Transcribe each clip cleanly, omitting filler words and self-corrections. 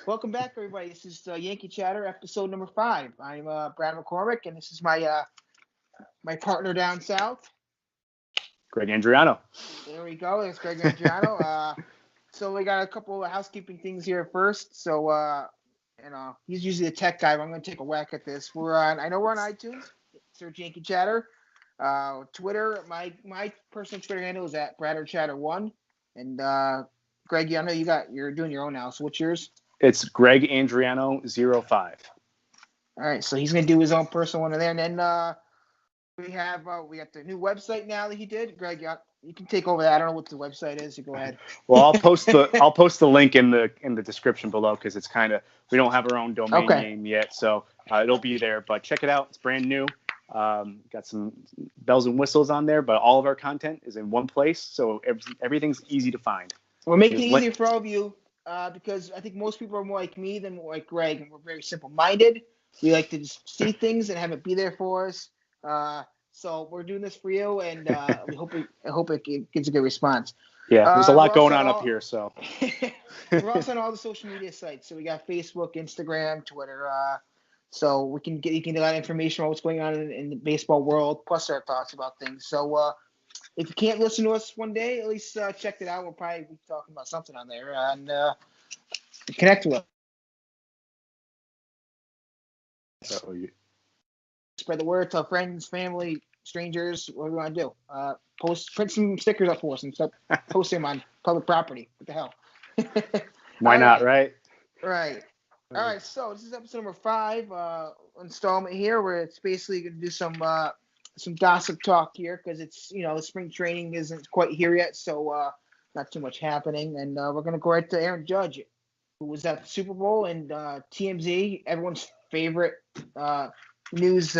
Welcome back, everybody. This is Yankee Chatter, episode number 5. I'm Brad McCormick, and this is my partner down south. Greg Andriano. There we go. There's Greg Andriano. So we got a couple of housekeeping things here first. So he's usually the tech guy, but I'm going to take a whack at this. I know we're on iTunes. Search Yankee Chatter. Twitter. My personal Twitter handle is at BradderChatter1. And Greg, I know you're doing your own now. So what's yours? It's Greg Andriano 05. All right, so he's gonna do his own personal one in there, and then we got the new website now that he did. Greg, you can take over that. I don't know what the website is. You go ahead. Well, I'll post the link in the description below because it's we don't have our own domain name yet, so it'll be there. But check it out; it's brand new. Got some bells and whistles on there, but all of our content is in one place, so everything's easy to find. We're making it easier for all of you. Because I think most people are more like me than more like Greg, and we're very simple-minded. We like to just see things and have it be there for us. So we're doing this for you, and I hope it gives a good response. Yeah, there's a lot going on up here. So we're also on all the social media sites. So we got Facebook, Instagram, Twitter. So you can get a lot of information on what's going on in the baseball world, plus our thoughts about things. So if you can't listen to us one day, at least check it out. We'll probably be talking about something on there and connect with us. Spread the word, tell friends, family, strangers, what we want to do. Print some stickers up for us and post them on public property. What the hell? Why not, right? Right. All right, so this is episode number 5 installment here, where it's basically going to do some gossip talk here because it's spring training isn't quite here yet, so not too much happening, and we're gonna go right to Aaron Judge, who was at the Super Bowl, and TMZ, everyone's favorite news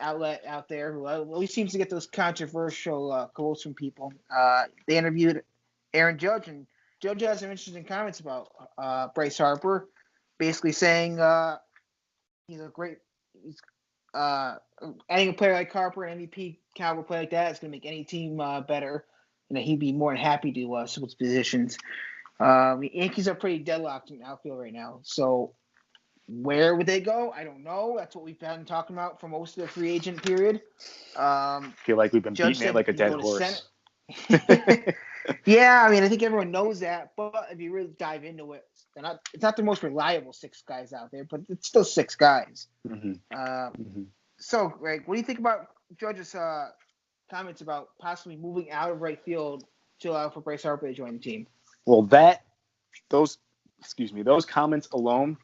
outlet out there, who always seems to get those controversial quotes from people. They interviewed Aaron Judge, and Judge has some interesting comments about Bryce Harper, basically saying he's adding a player like Harper, an MVP caliber player like that, is going to make any team better, and that he'd be more than happy to switch positions. The Yankees are pretty deadlocked in outfield right now, so where would they go? I don't know. That's what we've been talking about for most of the free agent period. I feel like we've been beating it like a dead horse. Yeah, I mean, I think everyone knows that, but if you really dive into it, it's not the most reliable 6 guys out there, but it's still 6 guys. So, Greg, what do you think about Judge's comments about possibly moving out of right field to allow for Bryce Harper to join the team? Well, those comments alone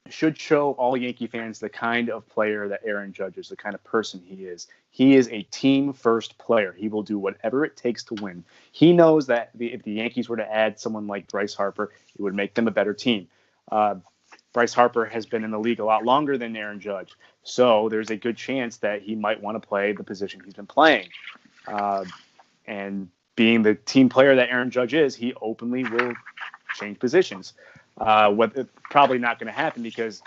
should show all Yankee fans the kind of player that Aaron Judge is, the kind of person he is. He is a team-first player. He will do whatever it takes to win. He knows that if the Yankees were to add someone like Bryce Harper, it would make them a better team. Bryce Harper has been in the league a lot longer than Aaron Judge, so there's a good chance that he might want to play the position he's been playing. And being the team player that Aaron Judge is, he openly will change positions. Probably not going to happen because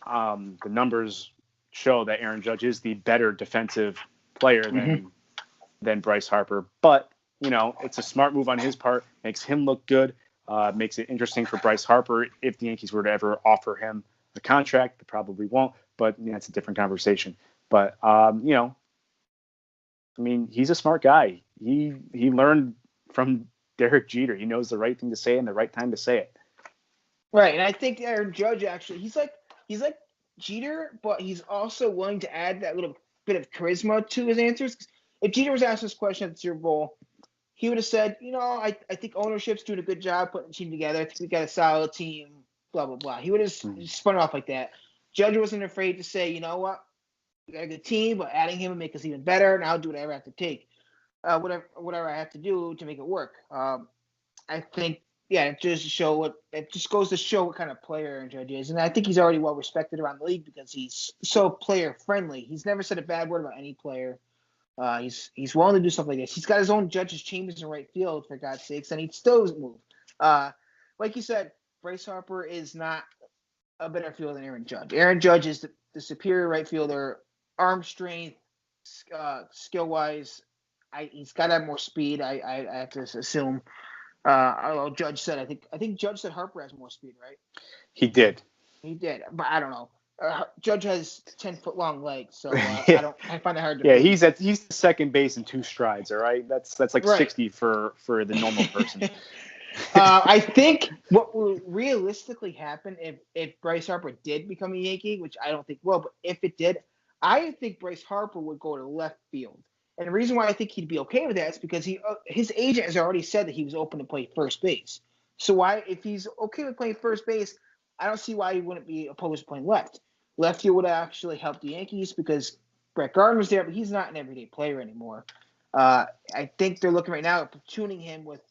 the numbers show that Aaron Judge is the better defensive player than Bryce Harper. But, it's a smart move on his part, makes him look good, makes it interesting for Bryce Harper. If the Yankees were to ever offer him a contract, they probably won't, but it's a different conversation. But, he's a smart guy. He learned from Derek Jeter. He knows the right thing to say and the right time to say it. Right, and I think Aaron Judge actually he's like Jeter, but he's also willing to add that little bit of charisma to his answers. If Jeter was asked this question at the Super Bowl, he would have said, I think ownership's doing a good job putting the team together. I think we got a solid team, blah, blah, blah. He would have spun off like that. Judge wasn't afraid to say, you know what, we got a good team, but adding him would make us even better, and I'll do whatever I have to take, whatever I have to do to make it work. I think, it just goes to show what kind of player Aaron Judge is. And I think he's already well respected around the league because he's so player friendly. He's never said a bad word about any player. He's willing to do stuff like this. He's got his own Judge's chambers in right field, for God's sakes, and he still doesn't move. Like you said, Bryce Harper is not a better fielder than Aaron Judge. Aaron Judge is the superior right fielder, arm strength, skill wise. He's got to have more speed. I have to assume. Although Judge said, I think Judge said Harper has more speed, right? He did. He did, but I don't know. Judge has 10-foot long legs, so I find it hard to Yeah, believe. he's the second base in 2 strides. All right, that's like Right. 60 for the normal person. I think what will realistically happen if Bryce Harper did become a Yankee, which I don't think will, but if it did, I think Bryce Harper would go to left field. And the reason why I think he'd be okay with that is because his agent has already said that he was open to play first base. So if he's okay with playing first base, I don't see why he wouldn't be opposed to playing left. Left field would actually help the Yankees because Brett Gardner's there, but he's not an everyday player anymore. I think they're looking right now at platooning him with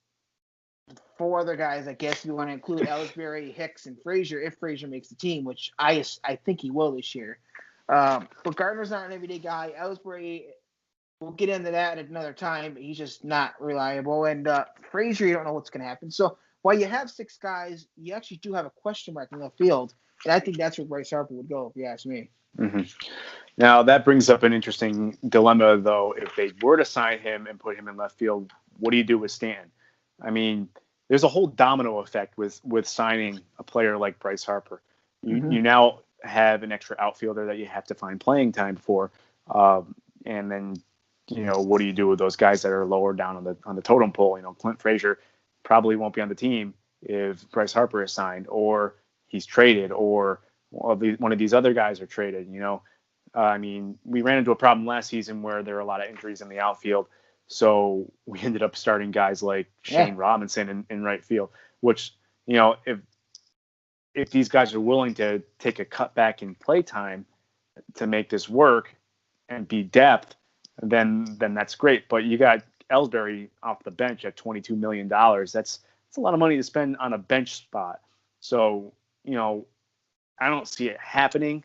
4 other guys. I guess if you want to include Ellsbury, Hicks, and Frazier, if Frazier makes the team, which I think he will this year. But Gardner's not an everyday guy. Ellsbury, we'll get into that at another time, but he's just not reliable. And Frazier, you don't know what's going to happen. So while you have 6 guys, you actually do have a question mark in left field. And I think that's where Bryce Harper would go, if you ask me. Mm-hmm. Now, that brings up an interesting dilemma, though. If they were to sign him and put him in left field, what do you do with Stan? I mean, there's a whole domino effect with signing a player like Bryce Harper. You now have an extra outfielder that you have to find playing time for. And then, what do you do with those guys that are lower down on the totem pole? Clint Frazier probably won't be on the team if Bryce Harper is signed, or he's traded, or one of these other guys are traded. I mean, we ran into a problem last season where there were a lot of injuries in the outfield. So we ended up starting guys like Shane Robinson in right field, which, if these guys are willing to take a cut back in play time to make this work and be depth, then that's great. But you got Ellsbury off the bench at $22 million. That's a lot of money to spend on a bench spot. So, I don't see it happening.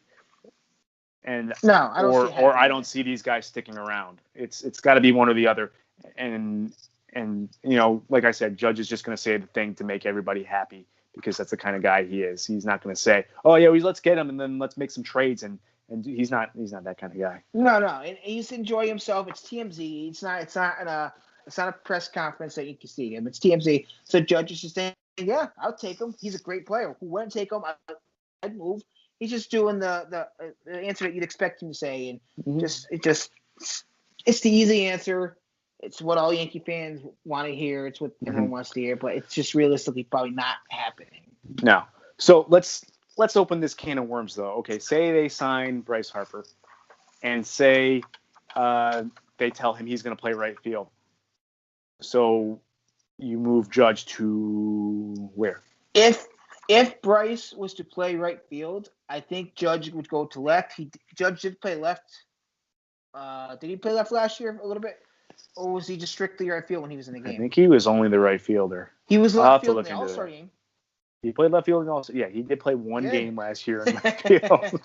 And no, I don't see it happening. Or I don't see these guys sticking around. It's got to be one or the other. And like I said, Judge is just going to say the thing to make everybody happy because that's the kind of guy he is. He's not going to say, "Oh yeah, let's get him and then let's make some trades." And he's not that kind of guy. No, and he's enjoy himself. It's TMZ. It's not a press conference that you can see him. It's TMZ. So Judge is just saying, "Yeah, I'll take him. He's a great player. Who wouldn't take him? I'd move." He's just doing the answer that you'd expect him to say, and it's the easy answer. It's what all Yankee fans want to hear. It's what everyone wants to hear, but it's just realistically probably not happening. No. So let's open this can of worms, though. Okay, say they sign Bryce Harper, and say they tell him he's going to play right field. So you move Judge to where? If Bryce was to play right field, I think Judge would go to left. Judge did play left. Did he play left last year a little bit? Or was he just strictly right field when he was in the game? I think he was only the right fielder. He was left field in the All-Star game. He played left field in the All-Star. Yeah, he did play one game last year in left field.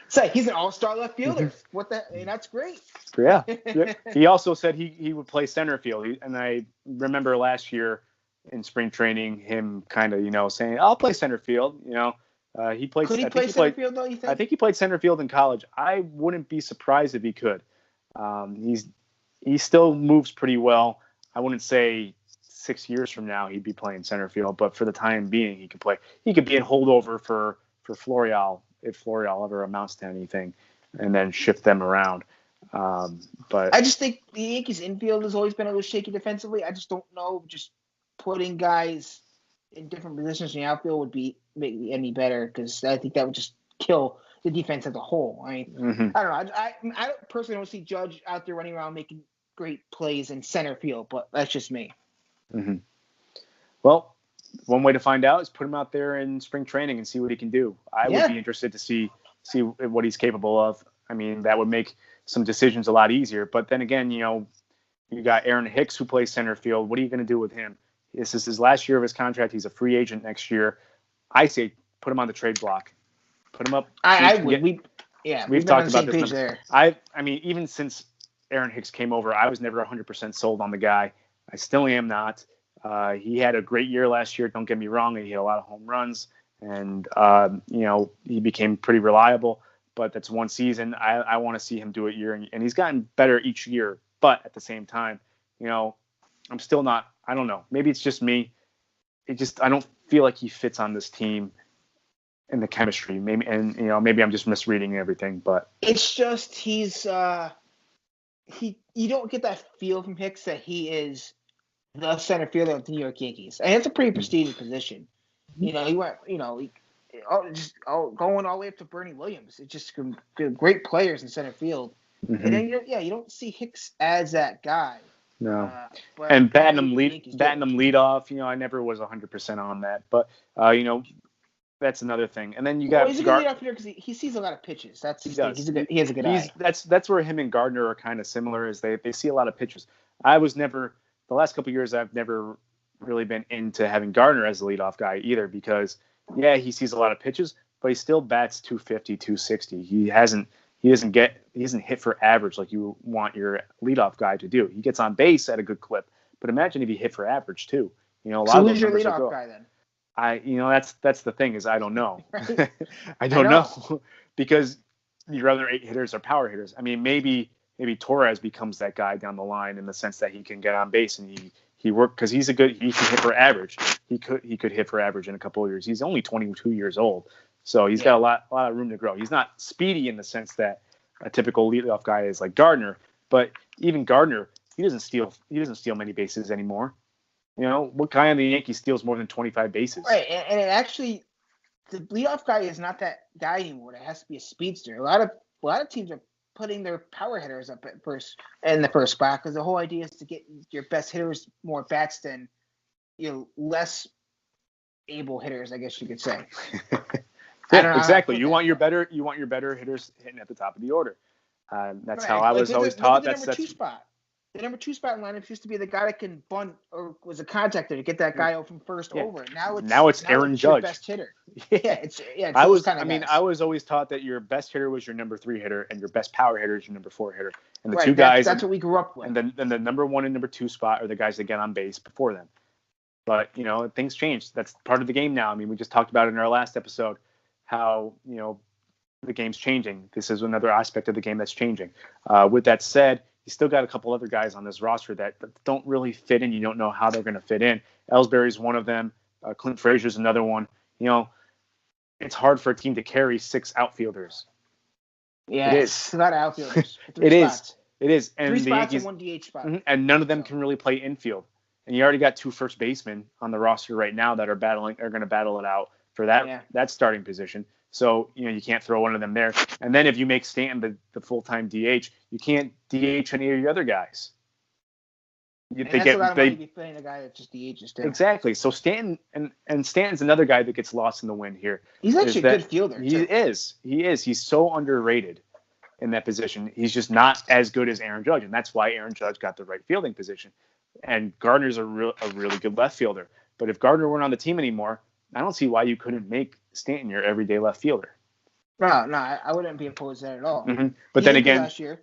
Say he's an all-star left fielder. That's great. Yeah. He also said he would play center field. And I remember last year in spring training, him kind of, saying, "I'll play center field." He played. Could he play center field though? You think? I think he played center field in college. I wouldn't be surprised if he could. He still moves pretty well. I wouldn't say 6 years from now he'd be playing center field, but for the time being, he could play. He could be in holdover for Florial if Florial ever amounts to anything, and then shift them around. But I just think the Yankees infield has always been a little shaky defensively. I just don't know. Just putting guys in different positions in the outfield would make any better because I think that would just kill the defense as a whole. I mean, I don't know. I personally don't see Judge out there running around making great plays in center field, but that's just me. Mm-hmm. Well, one way to find out is put him out there in spring training and see what he can do. I would be interested to see what he's capable of. I mean, that would make some decisions a lot easier. But then again, you got Aaron Hicks who plays center field. What are you going to do with him? This is his last year of his contract. He's a free agent next year. I say put him on the trade block. Put him up. I would. We've talked about this. There. I mean, even since Aaron Hicks came over, I was never 100% sold on the guy. I still am not. He had a great year last year. Don't get me wrong. He hit a lot of home runs, and he became pretty reliable. But that's one season. I want to see him do it year, and he's gotten better each year. But at the same time, I'm still not. I don't know. Maybe it's just me. I don't feel like he fits on this team in the chemistry. Maybe I'm just misreading everything. But it's just you don't get that feel from Hicks that he is the center fielder of the New York Yankees, and it's a pretty prestigious position. He went, going all the way up to Bernie Williams. It's just great players in center field, and then you don't see Hicks as that guy. No, and batting them lead off. I never was 100% on that, but that's another thing. And then you got he's a good leadoff hitter because he sees a lot of pitches. That's he has a good eye. That's where him and Gardner are kind of similar, is they see a lot of pitches. The last couple of years I've never really been into having Gardner as the leadoff guy either, because he sees a lot of pitches, but he still bats 250, 260. He doesn't hit for average like you want your leadoff guy to do. He gets on base at a good clip, but imagine if he hit for average too. So who's your leadoff guy then? That's the thing, is I don't know. Right? I don't know because your other 8 hitters are power hitters. I mean, maybe Torres becomes that guy down the line in the sense that he can get on base and he worked because he can hit for average. He could hit for average in a couple of years. He's only 22 years old, so he's got a lot of room to grow. He's not speedy in the sense that a typical leadoff guy is like Gardner, but even Gardner, he doesn't steal many bases anymore. What guy on the Yankees steals more than 25 bases? Right, and it actually, the leadoff guy is not that guy anymore. It has to be a speedster. A lot of teams are putting their power hitters up in the first spot, because the whole idea is to get your best hitters more bats than less able hitters, I guess you could say. Exactly. You want your better hitters hitting at the top of the order. That's how I was always taught. That's the number 2 spot. The number 2 spot in lineups used to be the guy that can bunt or was a contactor to get that guy out from first over. Now it's Aaron Judge, your best hitter. I was always taught that your best hitter was your number 3 hitter and your best power hitter is your number 4 hitter. And the two guys, that's what we grew up with. And then the number 1 and number 2 spot are the guys that get on base before them. But things change. That's part of the game now. I mean, we just talked about it in our last episode how the game's changing. This is another aspect of the game that's changing. With that said, you still got a couple other guys on this roster that don't really fit in. You don't know how they're going to fit in. Ellsbury's one of them. Clint Frazier's another one. It's hard for a team to carry 6 outfielders. Yeah, it is. A lot of outfielders. It is. And 3 the spots Yankees, and 1 DH spot. And none of them can really play infield. And you already got 2 first basemen on the roster right now that are going to battle it out for that starting position. So, you can't throw one of them there. And then if you make Stanton the full-time DH, you can't DH any of your other guys. That's a lot of money to be paying a guy that just DHs too. Exactly. So Stanton, and Stanton's another guy that gets lost in the wind here. He's actually a good fielder. He is. He's so underrated in that position. He's just not as good as Aaron Judge, and that's why Aaron Judge got the right fielding position. And Gardner's a really good left fielder. But if Gardner weren't on the team anymore, I don't see why you couldn't make Stanton your everyday left fielder. No, I wouldn't be opposed to that at all. Mm-hmm. But then again, last year.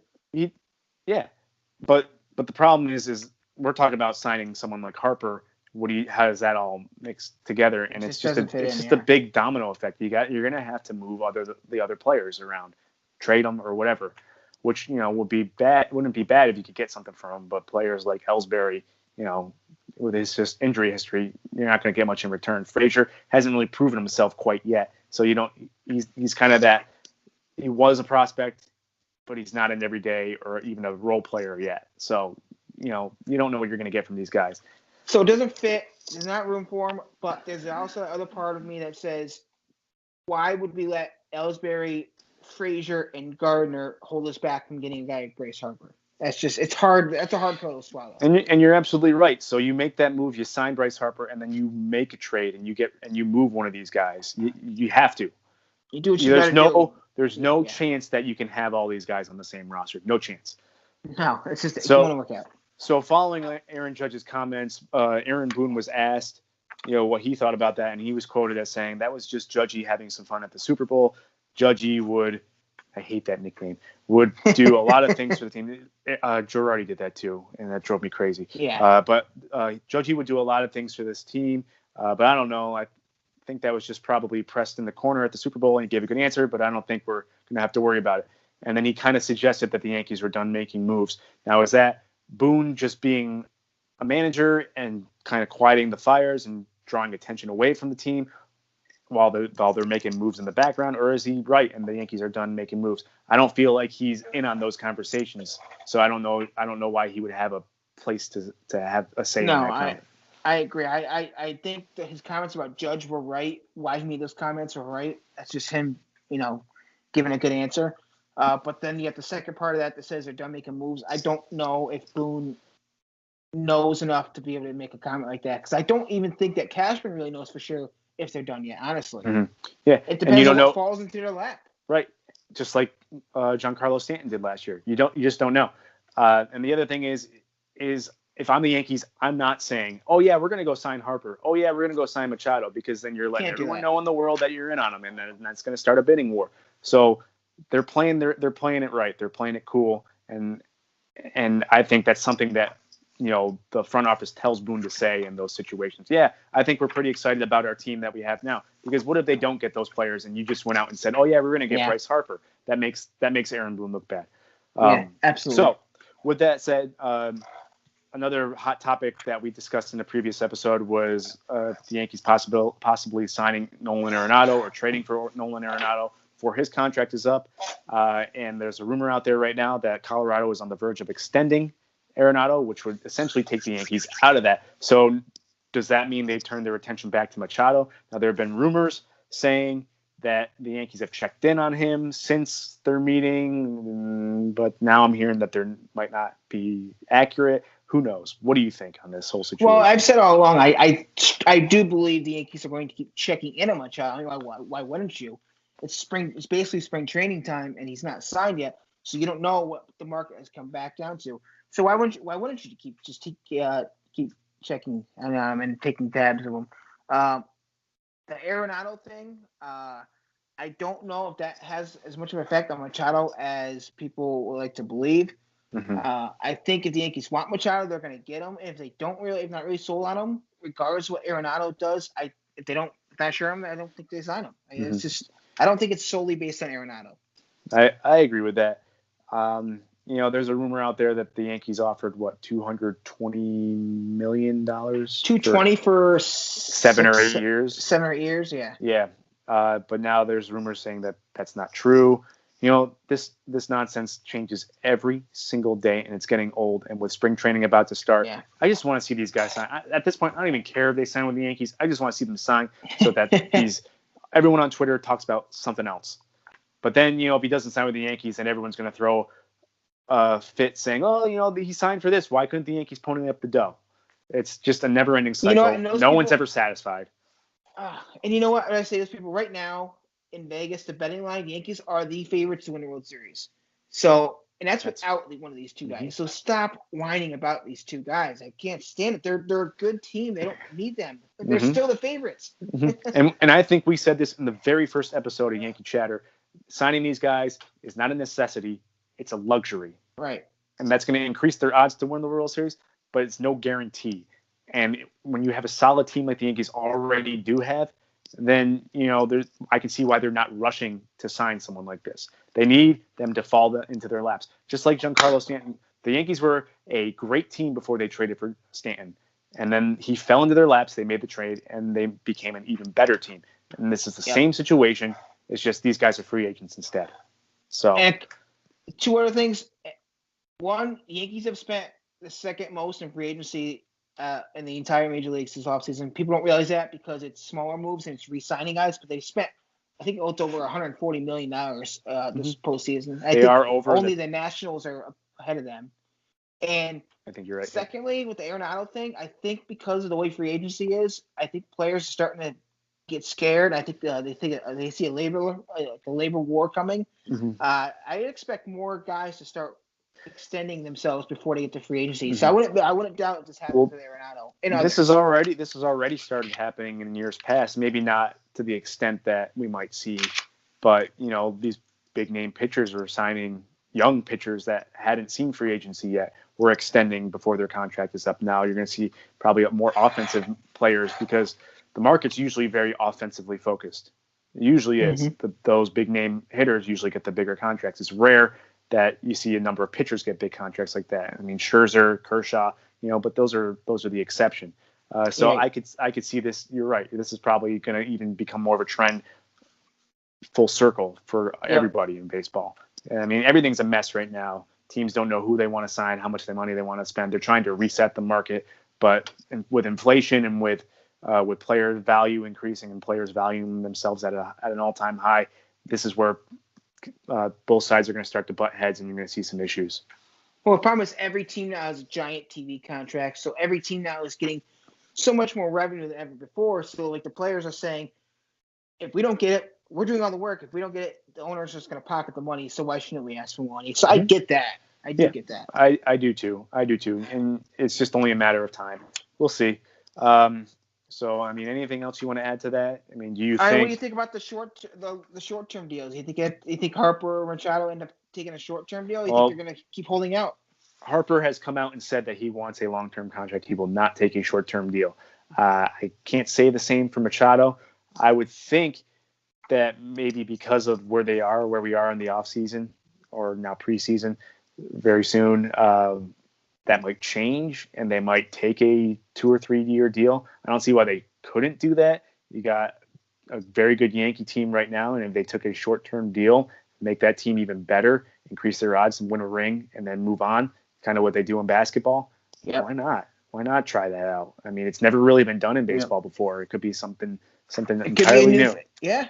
But the problem is we're talking about signing someone like Harper. How does that all mix together? And it's just a big domino effect. You're going to have to move the other players around, trade them or whatever, which would be bad. Wouldn't be bad if you could get something from them. But players like Ellsbury, with his just injury history, you're not going to get much in return. Frazier hasn't really proven himself quite yet, so he's kind of that. He was a prospect, but he's not an everyday or even a role player yet. So you don't know what you're going to get from these guys. So it doesn't fit. There's not room for him. But there's also the other part of me that says, why would we let Ellsbury, Frazier, and Gardner hold us back from getting a guy like Bryce Harper? It's hard. That's a hard pill to swallow. And you're absolutely right. So you make that move, you sign Bryce Harper, and then you make a trade, and you move one of these guys. You have to. You do what you got to do. There's no chance that you can have all these guys on the same roster. No chance. No, it's just it won't work out. So following Aaron Judge's comments, Aaron Boone was asked, what he thought about that, and he was quoted as saying that was just Judgy having some fun at the Super Bowl. Judgy would. I hate that nickname. Would do a lot of things for the team. Girardi did that too, and that drove me crazy. Yeah. But Judgy would do a lot of things for this team. But I don't know. I think that was just probably pressed in the corner at the Super Bowl, and he gave a good answer. But I don't think we're going to have to worry about it. And then he kind of suggested that the Yankees were done making moves. Now, is that Boone just being a manager and kind of quieting the fires and drawing attention away from the team while they're making moves in the background, or is he right and the Yankees are done making moves? I don't feel like he's in on those conversations, so I don't know why he would have a place to have a say in that comment. I agree. I think that his comments about Judge were right. Why he made those comments were right. That's just him, giving a good answer. But then you have the second part of that says they're done making moves. I don't know if Boone knows enough to be able to make a comment like that, because I don't even think that Cashman really knows for sure if they're done yet, honestly. Mm-hmm. Yeah. It depends on what falls into their lap. Right. Just like Giancarlo Stanton did last year. You just don't know. And the other thing is if I'm the Yankees, I'm not saying, oh yeah, we're going to go sign Harper. Oh yeah, we're going to go sign Machado, because then you're letting everyone know in the world that you're in on them, and then that's going to start a bidding war. So they're playing it right. They're playing it cool. And I think that's something that, the front office tells Boone to say in those situations. Yeah, I think we're pretty excited about our team that we have now, because what if they don't get those players and you just went out and said, oh yeah, we're going to get Bryce Harper? That makes Aaron Boone look bad. Yeah, absolutely. So with that said, another hot topic that we discussed in the previous episode was the Yankees possibly signing Nolan Arenado or trading for Nolan Arenado before his contract is up. And there's a rumor out there right now that Colorado is on the verge of extending Arenado, which would essentially take the Yankees out of that. So does that mean they turn their attention back to Machado? Now, there have been rumors saying that the Yankees have checked in on him since their meeting, but now I'm hearing that there might not be accurate. Who knows? What do you think on this whole situation? Well, I've said all along, I do believe the Yankees are going to keep checking in on Machado. Why wouldn't you? It's basically spring training time, and he's not signed yet, so you don't know what the market has come back down to. So why wouldn't you keep checking and taking tabs of him? The Arenado thing, I don't know if that has as much of an effect on Machado as people would like to believe. Mm-hmm. I think if the Yankees want Machado, they're going to get him. If they don't if not really sold on him, regardless of what Arenado does, if not sure him, I don't think they sign him. Mm-hmm. It's just, I don't think it's solely based on Arenado. I agree with that. There's a rumor out there that the Yankees offered $220 million. $220 for 7 or 8 years. 7 or 8 years, yeah. Yeah, but now there's rumors saying that that's not true. This nonsense changes every single day, and it's getting old. And with spring training about to start, I just want to see these guys sign. At this point, I don't even care if they sign with the Yankees. I just want to see them sign so that everyone on Twitter talks about something else. But then, if he doesn't sign with the Yankees, then everyone's going to throw a fit saying, oh, he signed for this. Why couldn't the Yankees pony up the dough? It's just a never-ending cycle. No one's ever satisfied. And you know what? I say those people right now in Vegas, the betting line, the Yankees are the favorites to win the World Series. So, and that's without one of these two guys. Mm-hmm. So stop whining about these two guys. I can't stand it. They're a good team. They don't need them. But they're still the favorites. Mm-hmm. and I think we said this in the very first episode of Yankee Chatter. Signing these guys is not a necessity. It's a luxury. Right. And that's going to increase their odds to win the World Series, but it's no guarantee. And when you have a solid team like the Yankees already do have, then, I can see why they're not rushing to sign someone like this. They need them to fall into their laps. Just like Giancarlo Stanton, the Yankees were a great team before they traded for Stanton. And then he fell into their laps. They made the trade, and they became an even better team. And this is the same situation. It's just these guys are free agents instead. So, and two other things. One, the Yankees have spent the second most in free agency in the entire major leagues this offseason. People don't realize that because it's smaller moves and it's re-signing guys, but they spent, I think, it's over $140 million this postseason. I think are over. Only the Nationals are ahead of them. And I think you're right. Secondly, with the Arenado thing, I think because of the way free agency is, I think players are starting to get scared. I think they see a labor war coming. Mm-hmm. I expect more guys to start extending themselves before they get to free agency. Mm-hmm. So I wouldn't doubt if this happens with Arenado. This has already started happening in years past. Maybe not to the extent that we might see, but these big name pitchers are signing young pitchers that hadn't seen free agency yet. We're extending before their contract is up. Now you're going to see probably more offensive players because the market's usually very offensively focused. It usually is. Mm-hmm. Those big name hitters usually get the bigger contracts. It's rare that you see a number of pitchers get big contracts like that. I mean, Scherzer, Kershaw, but those are the exception. So Right. I could see this. You're right. This is probably going to even become more of a trend, full circle for Yep. everybody in baseball. I mean, everything's a mess right now. Teams don't know who they want to sign, how much money they want to spend. They're trying to reset the market, but with inflation and with player value increasing and players valuing themselves at an all-time high, this is where both sides are going to start to butt heads, and you're going to see some issues. Well, the problem is every team now has a giant TV contract, so every team now is getting so much more revenue than ever before. So, like, the players are saying, if we don't get it, we're doing all the work. If we don't get it, the owner's just going to pocket the money. So why shouldn't we ask for money? So I get that. I do get that. I do too. And it's just only a matter of time. We'll see. So, I mean, anything else you want to add to that? I mean, do you think? What do you think about the short-term deals? You think Harper or Machado end up taking a short-term deal? You think they're going to keep holding out? Harper has come out and said that he wants a long-term contract. He will not take a short-term deal. I can't say the same for Machado. I would think that maybe because of where we are in the offseason or now preseason, very soon, that might change and they might take a 2 or 3 year deal. I don't see why they couldn't do that. You got a very good Yankee team right now, and if they took a short-term deal, make that team even better, increase their odds and win a ring, and then move on, kind of what they do in basketball. Yep. Why not? Why not try that out? I mean, it's never really been done in baseball before. It could be something entirely new. Yeah,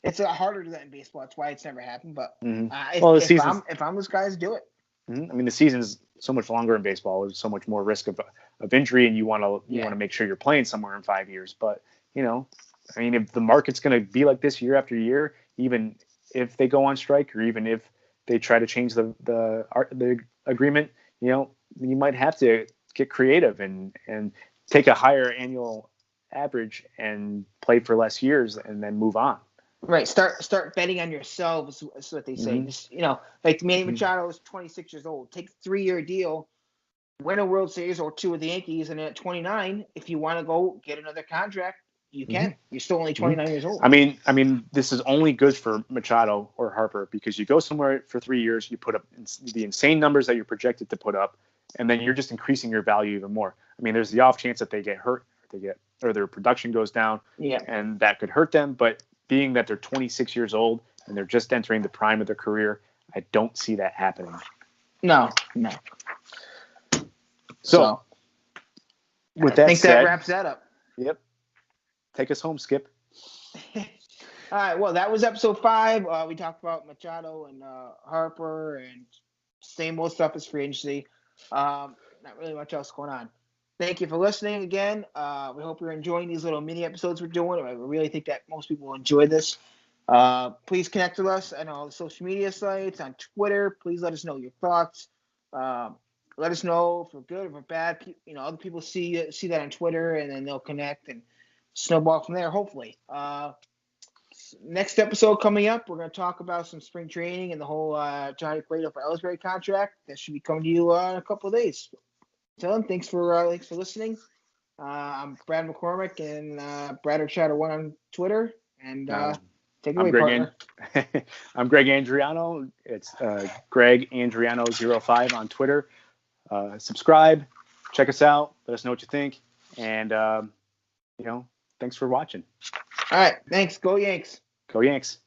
it's a lot harder to do that in baseball. That's why it's never happened. But if I'm those guys, do it. I mean, the season is so much longer in baseball. There's so much more risk of injury, and you want to make sure you're playing somewhere in 5 years. But I mean, if the market's going to be like this year after year, even if they go on strike or even if they try to change the agreement, you might have to get creative and take a higher annual average and play for less years and then move on. Right. Start betting on yourself is what they say. Just, like Manny Machado is 26 years old. Take a 3-year deal, win a World Series or 2 with the Yankees, and at 29, if you want to go get another contract, you can. You're still only 29 years old. I mean, this is only good for Machado or Harper because you go somewhere for 3 years, you put up the insane numbers that you're projected to put up, and then you're just increasing your value even more. I mean, there's the off chance that they get hurt, or their production goes down, and that could hurt them. But being that they're 26 years old and they're just entering the prime of their career, I don't see that happening. No. So with that said, that wraps that up. Yep. Take us home, Skip. All right. Well, that was episode 5. We talked about Machado and Harper and same old stuff as free agency. Not really much else going on. Thank you for listening again. We hope you're enjoying these little mini episodes we're doing. I really think that most people will enjoy this. Please connect with us on all the social media sites, on Twitter. Please let us know your thoughts. Let us know if we're good, if we're bad. Other people see that on Twitter, and then they'll connect and snowball from there, hopefully. Next episode coming up, we're going to talk about some spring training and the whole Johnny Cueto for Ellsbury contract. That should be coming to you in a couple of days. Dylan, thanks for listening. I'm Brad McCormick and Brad Chatter 1 on Twitter. And take it away, partner. I'm Greg Andriano. It's Greg Andriano05 on Twitter. Subscribe, check us out, let us know what you think, and thanks for watching. All right, thanks. Go Yanks. Go Yanks.